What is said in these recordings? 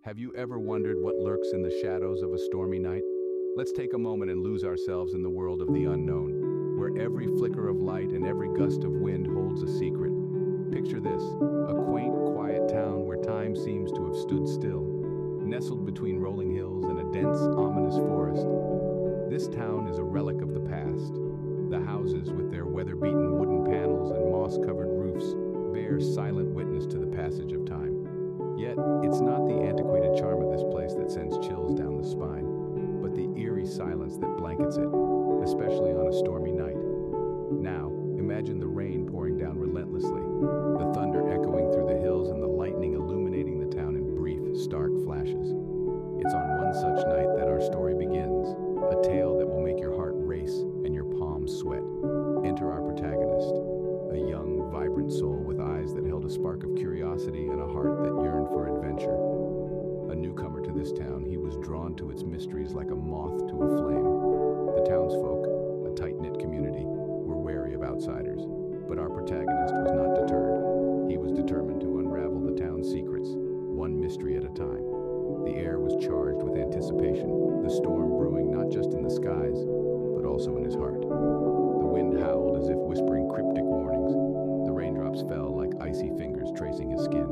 Have you ever wondered what lurks in the shadows of a stormy night? Let's take a moment and lose ourselves in the world of the unknown, where every flicker of light and every gust of wind holds a secret. Picture this, a quaint, quiet town where time seems to have stood still, nestled between rolling hills and a dense, ominous forest. This town is a relic of the past. The houses, with their weather-beaten wooden panels and moss-covered roofs, bear silent witness to the passage of time. Yet, it's not the antiquated charm of this place that sends chills down the spine, but the eerie silence that blankets it, especially on a stormy night. Now, imagine the rain pouring down relentlessly, the thunder echoing through the hills and the lightning illuminating the town in brief, stark flashes. It's on one such night that our story begins, a tale that will make your heart race and your palms sweat. Enter our protagonist, a young, vibrant soul with eyes that held a spark of curiosity and a heart that yearned for adventure. A newcomer to this town, he was drawn to its mysteries like a moth to a flame. The townsfolk, a tight-knit community, were wary of outsiders, but our protagonist was not deterred. He was determined to unravel the town's secrets, one mystery at a time. The air was charged with anticipation, the storm brewing not just in the skies, but also in his heart. The wind howled as if whispering cryptic warnings. The raindrops fell like icy fingers tracing his skin.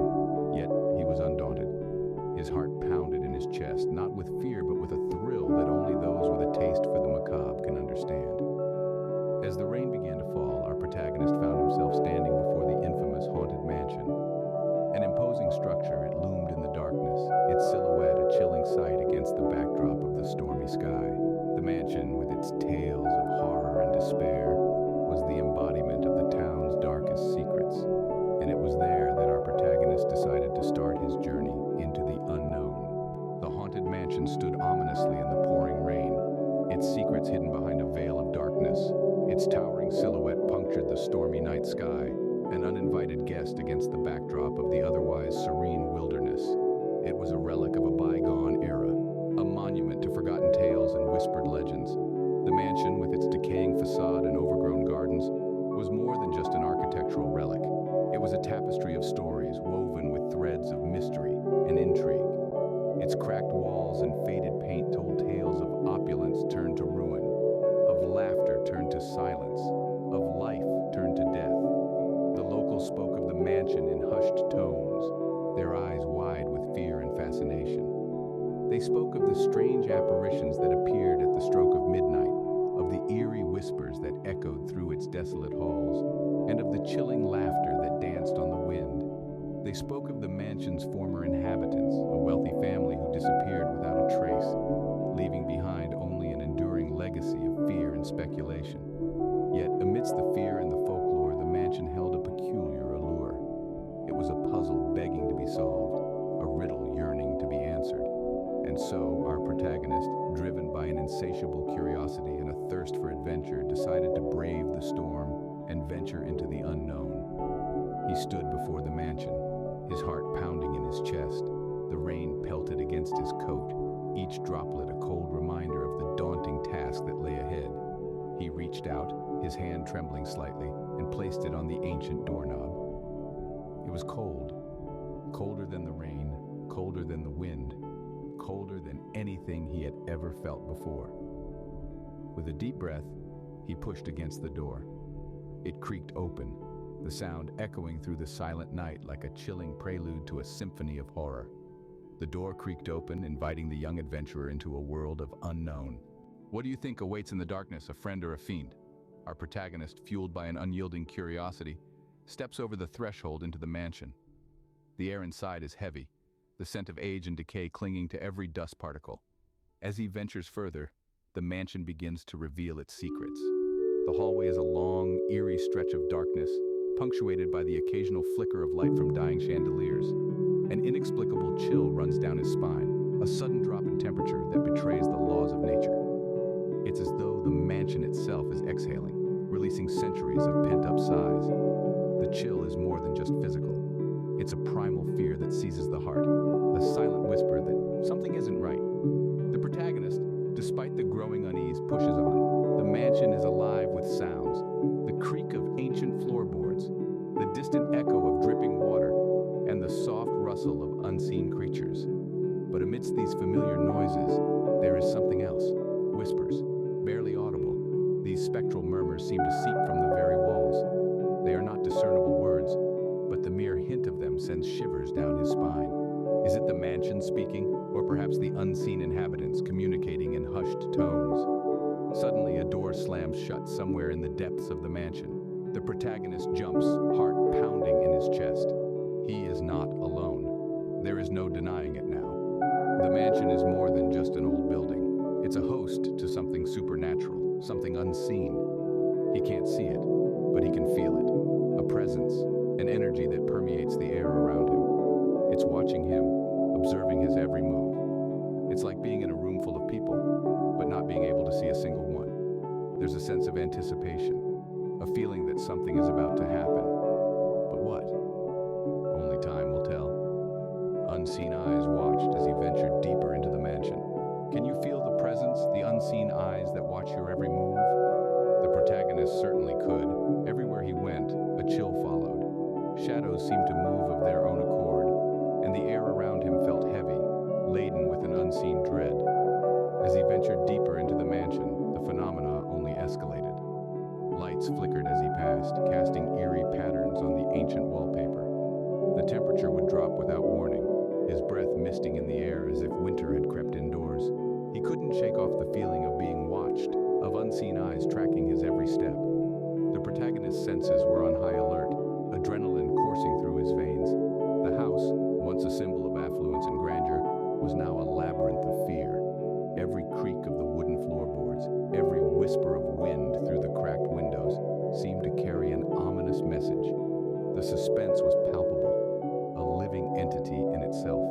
Yet he was undaunted. His heart pounded in his chest, not with fear but with a thrill that only those with a taste for the macabre can understand. As the rain began to fall, our protagonist found himself standing before the infamous haunted mansion. An imposing structure, it loomed in the darkness, its silhouette a chilling sight against the backdrop of the stormy sky. The mansion, with its tales of horror and despair, was the embodiment of the town's darkest secrets, and it was there that our protagonist decided to start his journey into the unknown. The haunted mansion stood ominously in the pouring rain, its secrets hidden behind a veil of darkness. Its towering silhouette punctured the stormy night sky, an uninvited guest against the backdrop of the otherwise serene wilderness. It was a relic of a bygone era, a monument to forgotten tales and whispered legends. The mansion, with its decaying facade and overgrown gardens, was more than just an architectural relic. It was a tapestry of stories woven with threads of mystery and intrigue. Its cracked walls and faded paint told tales of opulence turned to ruin, of laughter turned to silence, of life turned to death. The locals spoke of the mansion in hushed tones, their eyes wide with fear and fascination. They spoke of the strange apparitions that appeared at the stroke of midnight, of the eerie whispers that echoed through its desolate halls, and of the chilling laughter that danced on the wind. They spoke of the mansion's former inhabitants, a wealthy family who disappeared without a trace, leaving behind only an enduring legacy of fear and speculation. Yet, amidst the fear and the folklore, the mansion held a peculiar allure. It was a puzzle begging to be solved, a riddle yearning to be answered. And so, our protagonist, driven by an insatiable curiosity and a thirst for adventure, decided to brave the storm and venture into the unknown. He stood before the mansion, his heart pounding in his chest. The rain pelted against his coat, each droplet a cold reminder of the daunting task that lay ahead. He reached out, his hand trembling slightly, and placed it on the ancient doorknob. It was cold, colder than the rain, colder than the wind, colder than anything he had ever felt before. With a deep breath, he pushed against the door. It creaked open, the sound echoing through the silent night like a chilling prelude to a symphony of horror. The door creaked open, inviting the young adventurer into a world of unknown. What do you think awaits in the darkness, a friend or a fiend? Our protagonist, fueled by an unyielding curiosity, steps over the threshold into the mansion. The air inside is heavy, the scent of age and decay clinging to every dust particle. As he ventures further, the mansion begins to reveal its secrets. The hallway is a long, eerie stretch of darkness, punctuated by the occasional flicker of light from dying chandeliers. An inexplicable chill runs down his spine, a sudden drop in temperature that betrays the laws of nature. It's as though the mansion itself is exhaling, releasing centuries of pent-up sighs. The chill is more than just physical. It's a primal fear that seizes the heart, a silent whisper that something isn't right. The protagonist, despite the growing unease, pushes on. The mansion is alive with sounds, the creak of ancient floorboards, the distant echo of dripping water, and the soft rustle of unseen creatures. amidst these familiar noises, there is something else. Whispers, barely audible. These spectral murmurs seem to seep from the very walls. They are not discernible words, but the mere hint of them sends shivers down his spine. Is it the mansion speaking, or perhaps the unseen inhabitants communicating in hushed tones? Suddenly, a door slams shut somewhere in the depths of the mansion. The protagonist jumps, heart pounding in his chest. He is not alone. There is no denying it now. The mansion is more than just an old building. It's a host to something supernatural, something unseen. He can't see it, but he can feel it. A presence, an energy that permeates the air around him. It's watching him, observing his every move. It's like being in a room full of people, but not being able to see a single one. There's a sense of anticipation, a feeling that something is about to happen. But what? Only time will tell. Unseen eyes watched as he ventured deeper into the mansion. Can you feel the presence, the unseen eyes that watch your every move? The protagonist certainly could. Everywhere he went, a chill followed. Shadows seemed to move of their own accord, and the air around him felt heavy, laden with an unseen dread. As he ventured deeper into the mansion, the phenomena only escalated. Lights flickered as he passed, casting eerie patterns on the ancient wallpaper. The temperature would drop without warning, his breath misting in the air as if winter had crept indoors. He couldn't shake off the feeling of being watched, of unseen eyes tracking his every step. The protagonist's senses were on high alert, adrenaline coursing through his veins. The house, once a symbol of affluence and grandeur, was now a labyrinth of fear. Every creak of the wooden floorboards, every whisper of wind through the cracked windows seemed to carry an ominous message. The suspense was palpable, a living entity in itself.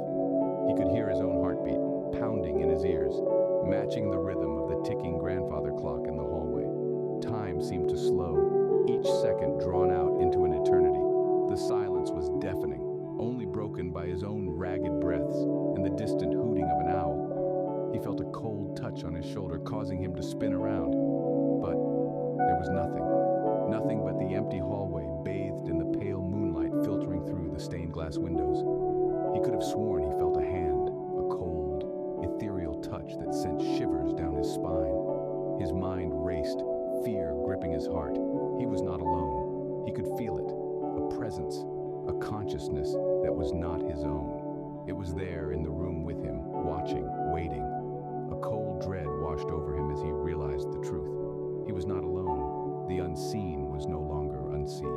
He could hear his own heartbeat, pounding in his ears, matching the rhythm of the ticking grandfather clock in the hallway. Time seemed to slow, each second drawn out into an eternity. The silence was deafening, only broken by his own ragged breaths and the distant hooting of an owl. He felt a cold touch on his shoulder, causing him to spin around. But there was nothing but the empty hallway, bathed in the pale moonlight filtering through the stained glass windows. He could have sworn he felt a hand, a cold, ethereal touch that sent shivers down his spine. His mind raced, fear gripping his heart. He was not alone. He could feel it, a presence, a consciousness that was not his own. It was there in the room with him, watching, waiting. A cold dread washed over him as he realized the truth. He was not alone. The unseen was no longer unseen.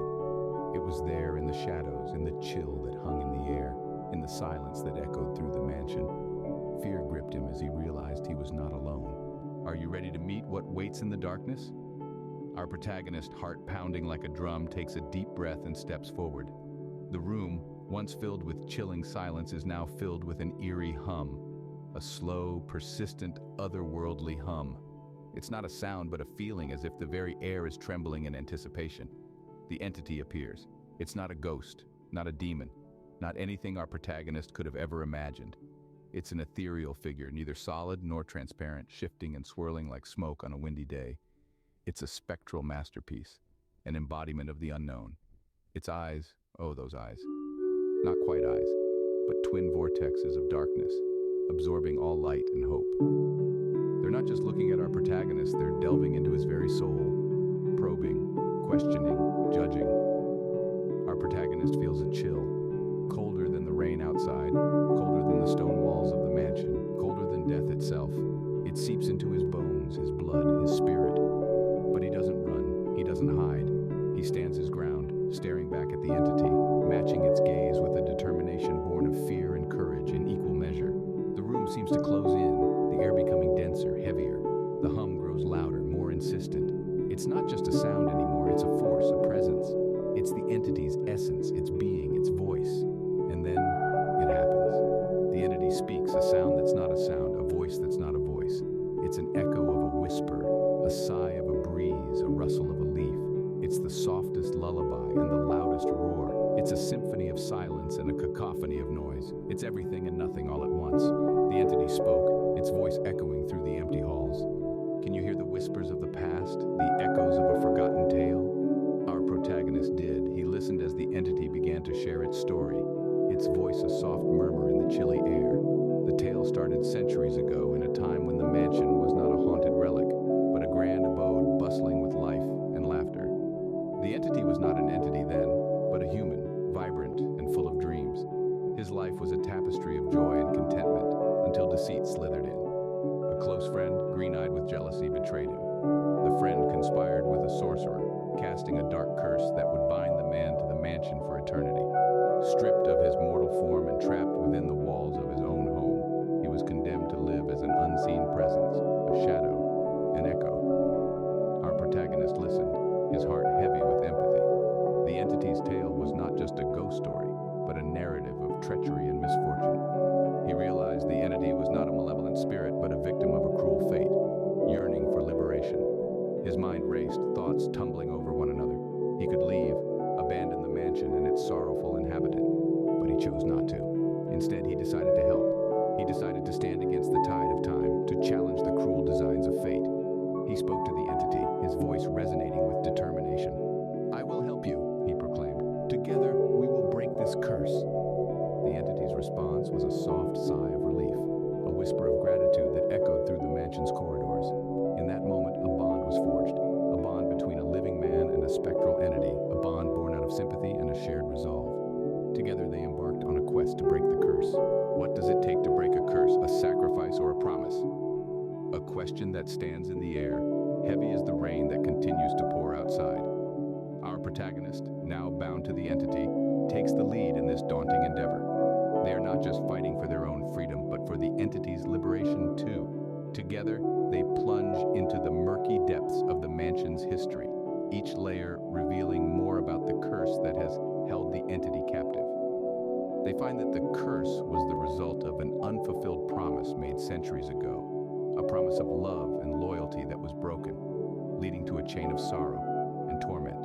It was there in the shadows, in the chill that hung in the air, in the silence that echoed through the mansion. Fear gripped him as he realized he was not alone. Are you ready to meet what waits in the darkness? Our protagonist, heart pounding like a drum, takes a deep breath and steps forward. The room, once filled with chilling silence, is now filled with an eerie hum. A slow, persistent, otherworldly hum. It's not a sound but a feeling, as if the very air is trembling in anticipation. The entity appears. It's not a ghost, not a demon, not anything our protagonist could have ever imagined. It's an ethereal figure, neither solid nor transparent, shifting and swirling like smoke on a windy day. It's a spectral masterpiece, an embodiment of the unknown. Its eyes, oh those eyes, not quite eyes, but twin vortexes of darkness, absorbing all light and hope. They're not just looking at our protagonist, they're delving into his very soul, probing, questioning, judging. Our protagonist feels a chill, colder than the rain outside, colder than the stone walls of the mansion, colder than death itself. It seeps into his bones, his blood, his spirit. But he doesn't run, he doesn't hide. He stands his ground, staring back at the entity, matching its gaze with a determination born of fear and courage in equal measure. The room seems to close in, the air becoming denser, heavier. The hum grows louder, more insistent. It's not just a sound anymore, it's a force, a presence. It's the entity's essence, its being, its voice. And then it happens. The entity speaks, a sound that's not a sound, a voice that's not a voice. It's an echo of a whisper, a sigh of a breeze, a rustle of a leaf. It's the softest lullaby and the loudest roar. It's a symphony of silence and a cacophony of noise. It's everything and nothing all at once. The entity spoke, its voice echoing through the empty halls. Can you hear the whispers of the past, the echoes of a forgotten tale? Our protagonist did. He listened as the entity began to share its story, its voice a soft murmur in the chilly air. The tale started started centuries ago in a time when the mansion was not a haunted relic, but a grand abode bustling with life and laughter. The entity was not an entity then, but a human, vibrant and full of dreams. His life was a tapestry of joy and contentment until deceit slithered in. A close friend, green-eyed with jealousy, betrayed him. The friend conspired with a sorcerer, casting a dark curse that would bind the man to the mansion for eternity. Stripped of his mortal form and trapped within the walls of his own home, he was condemned to live as an unseen presence, a shadow, an echo. Our protagonist listened, his heart heavy with empathy. The entity's tale was not just a ghost story, but a narrative of treachery and misfortune. He realized the entity was not a malevolent spirit, but a victim of a cruel fate, yearning for liberation. His mind raced, thoughts tumbling over one another. He could leave, abandon the mansion and its sorrowful inhabitant, but he chose not to. Instead, he decided to help. He decided to stand against the tide of time, to challenge the cruel designs of fate. He spoke to the entity, his voice resonating with determination. "I will help you," he proclaimed. "Together, we will break this curse." The entity's response was a soft sigh of relief, a whisper of gratitude that echoed through the mansion's corridors. In that moment, a bond was forged, a bond between a living man and a spectral entity, a bond born out of sympathy and a shared resolve. Together, they embarked on a quest to break the curse. What does it take to break a curse, a sacrifice or a promise? A question that stands in the air, heavy as the rain that continues to pour outside. Our protagonist, now bound to the entity, takes the lead in this daunting endeavor. They are not just fighting for their own freedom, but for the entity's liberation too. Together, they plunge into the murky depths of the mansion's history, each layer revealing more about the curse that has held the entity captive. They find that the curse was the result of an unfulfilled promise made centuries ago, a promise of love and loyalty that was broken, leading to a chain of sorrow and torment.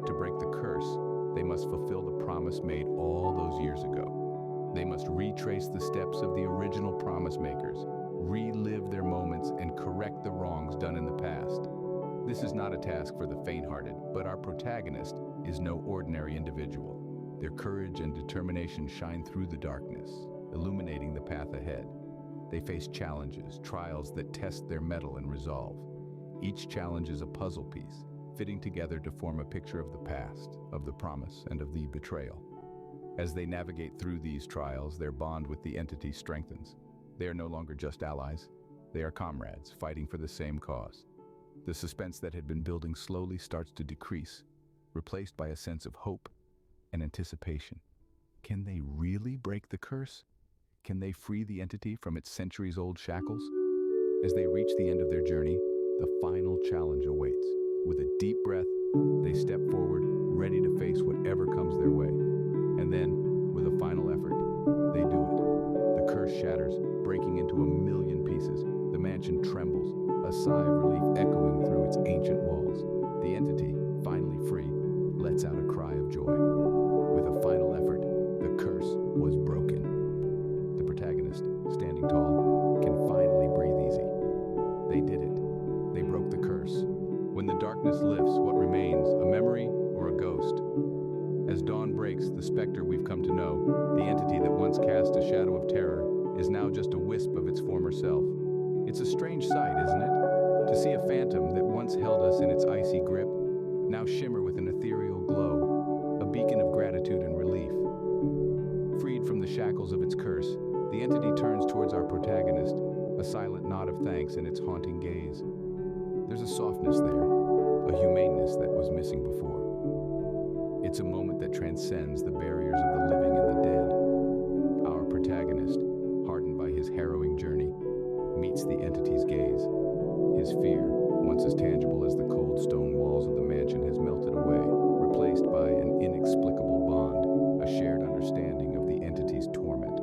To break the curse, they must fulfill the promise made all those years ago. They must retrace the steps of the original promise makers, relive their moments, and correct the wrongs done in the past. This is not a task for the faint-hearted, but our protagonist is no ordinary individual. Their courage and determination shine through the darkness, illuminating the path ahead. They face challenges, trials that test their mettle and resolve. Each challenge is a puzzle piece, fitting together to form a picture of the past, of the promise, and of the betrayal. As they navigate through these trials, their bond with the entity strengthens. They are no longer just allies. They are comrades, fighting for the same cause. The suspense that had been building slowly starts to decrease, replaced by a sense of hope and anticipation. Can they really break the curse? Can they free the entity from its centuries-old shackles? As they reach the end of their journey, the final challenge awaits. With a deep breath, they step forward, ready to face whatever comes their way. And then, with a final effort, they do it. The curse shatters, breaking into a million pieces. The mansion trembles, a sigh of relief echoing through its ancient walls. The entity, finally free, lets out a cry of joy. With a final effort, the curse was broken. The protagonist, standing tall, can finally breathe easy. They did it. They broke the curse. When the darkness lifts, what remains, a memory or a ghost? As dawn breaks, the specter we've come to know, the entity that once cast a shadow of terror, is now just a wisp of its former self. It's a strange sight, isn't it? To see a phantom that once held us in its icy grip, now shimmer with an ethereal glow, a beacon of gratitude and relief. Freed from the shackles of its curse, the entity turns towards our protagonist, a silent nod of thanks in its haunting gaze. There's a softness there, a humaneness that was missing before. It's a moment that transcends the barriers of the living and the dead. Our protagonist, hardened by his harrowing journey, meets the entity's gaze. His fear, once as tangible as the cold stone walls of the mansion, has melted away, replaced by an inexplicable bond, a shared understanding of the entity's torment.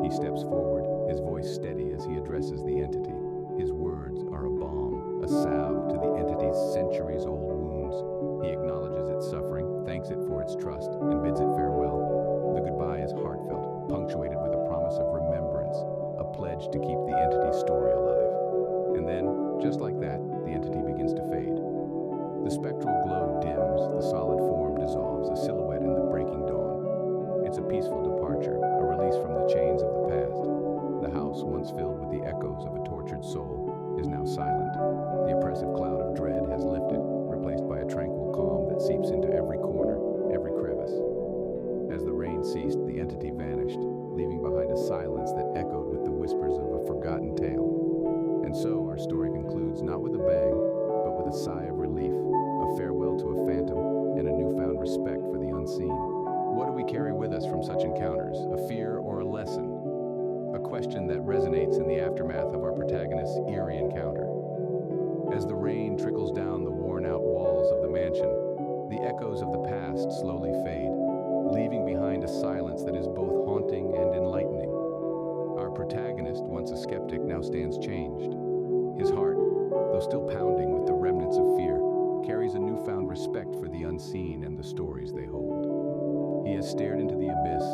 He steps forward, his voice steady as he addresses the entity. His words are a balm, a salve to the entity's centuries-old wounds. He acknowledges its suffering, thanks it for its trust, and bids it farewell. The goodbye is heartfelt, punctuated with a promise of remembrance, a pledge to keep the entity's story alive. And then, just like that, the entity begins to fade. The spectral glow dims, the solid form dissolves, a silhouette in the breaking dawn. It's a peaceful departure, a release from the chains of the past. The house once filled with the echoes of a tortured soul, is now silent. The oppressive cloud of dread has lifted, replaced by a tranquil calm that seeps into every corner, every crevice. As the rain ceased, the entity vanished, leaving behind a silence that echoed with the whispers of a forgotten tale. And so our story concludes not with a bang, but with a sigh of relief, a farewell to a phantom, and a newfound respect for the unseen. What do we carry with us from such encounters, a fear or a lesson? A question that resonates in the aftermath of our protagonist's eerie encounter. As the rain trickles down the worn-out walls of the mansion, the echoes of the past slowly fade, leaving behind a silence that is both haunting and enlightening. Our protagonist, once a skeptic, now stands changed. His heart, though still pounding with the remnants of fear, carries a newfound respect for the unseen and the stories they hold. He has stared into the abyss,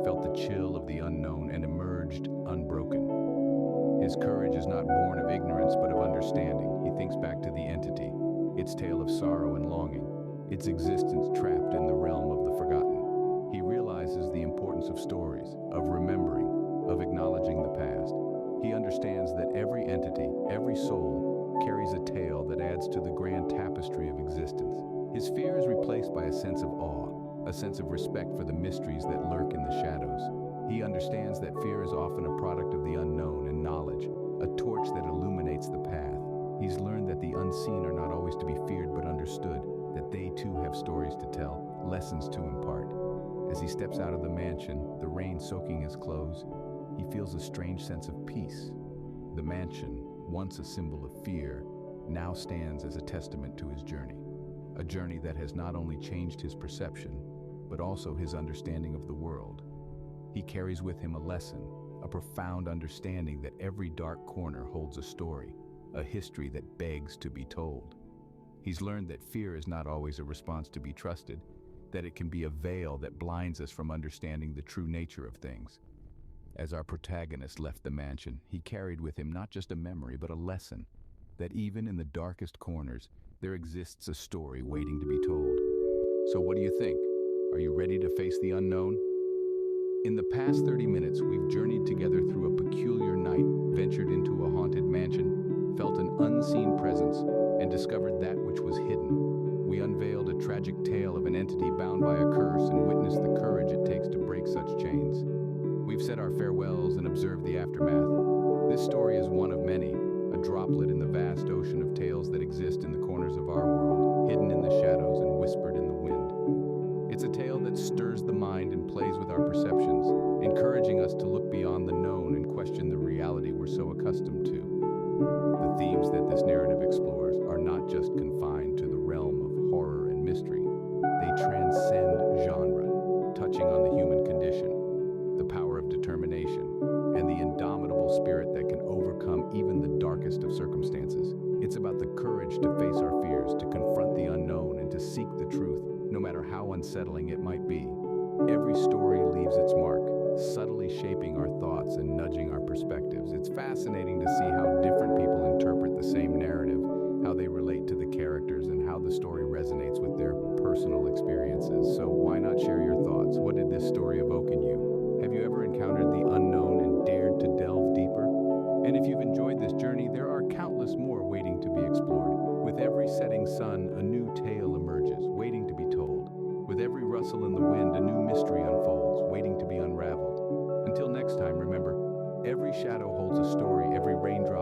felt the chill of the unknown, and emerged unbroken. His courage is not born of ignorance but of understanding. He thinks back to the entity, its tale of sorrow and longing, its existence trapped in the realm of the forgotten. He realizes the importance of stories, of remembering, of acknowledging the past. He understands that every entity, every soul, carries a tale that adds to the grand tapestry of existence. His fear is replaced by a sense of awe, a sense of respect for the mysteries that lurk in the shadows. He understands that fear is often a product of the unknown and knowledge, a torch that illuminates the path. He's learned that the unseen are not always to be feared but understood, that they too have stories to tell, lessons to impart. As he steps out of the mansion, the rain soaking his clothes, he feels a strange sense of peace. The mansion, once a symbol of fear, now stands as a testament to his journey. A journey that has not only changed his perception, but also his understanding of the world. He carries with him a lesson, a profound understanding that every dark corner holds a story, a history that begs to be told. He's learned that fear is not always a response to be trusted, that it can be a veil that blinds us from understanding the true nature of things. As our protagonist left the mansion, he carried with him not just a memory, but a lesson, that even in the darkest corners, there exists a story waiting to be told. So what do you think? Are you ready to face the unknown? In the past 30 minutes, we've journeyed together through a peculiar night, ventured into a haunted mansion, felt an unseen presence, and discovered that which was hidden. We unveiled a tragic tale of an entity bound by a curse and witnessed the courage it takes to break such chains. We've said our farewells and observed the aftermath. This story is one of many, a droplet in the vast ocean of tales that exist in the corners of our world, hidden in the shadows and whispered in the wind. It's a tale that stirs the mind and plays with our perceptions, encouraging us to look beyond the known and question the reality we're so accustomed to. The themes that this narrative explores are not just confined to the realm of horror and mystery. They transcend genre, touching on the human condition, the power of determination, and the indomitable spirit that can overcome even the darkest of circumstances. It's about the courage to face our fears, to confront the unknown, and to seek the truth, no matter how unsettling it might be. Every story leaves its mark, subtly shaping our thoughts and nudging our perspectives. It's fascinating to see how different people interpret the same narrative, how they relate to the characters, and how the story resonates with their personal experiences. So why not share your thoughts? What did this story evoke in you? Have you ever encountered the unknown and dared to delve deeper? And if you've enjoyed this journey, there are countless more waiting to be explored. With every setting sun, a new tale emerges, waiting to be told. With every rustle in the wind, a new mystery unfolds, waiting to be unraveled. Until next time, remember, every shadow holds a story, every raindrop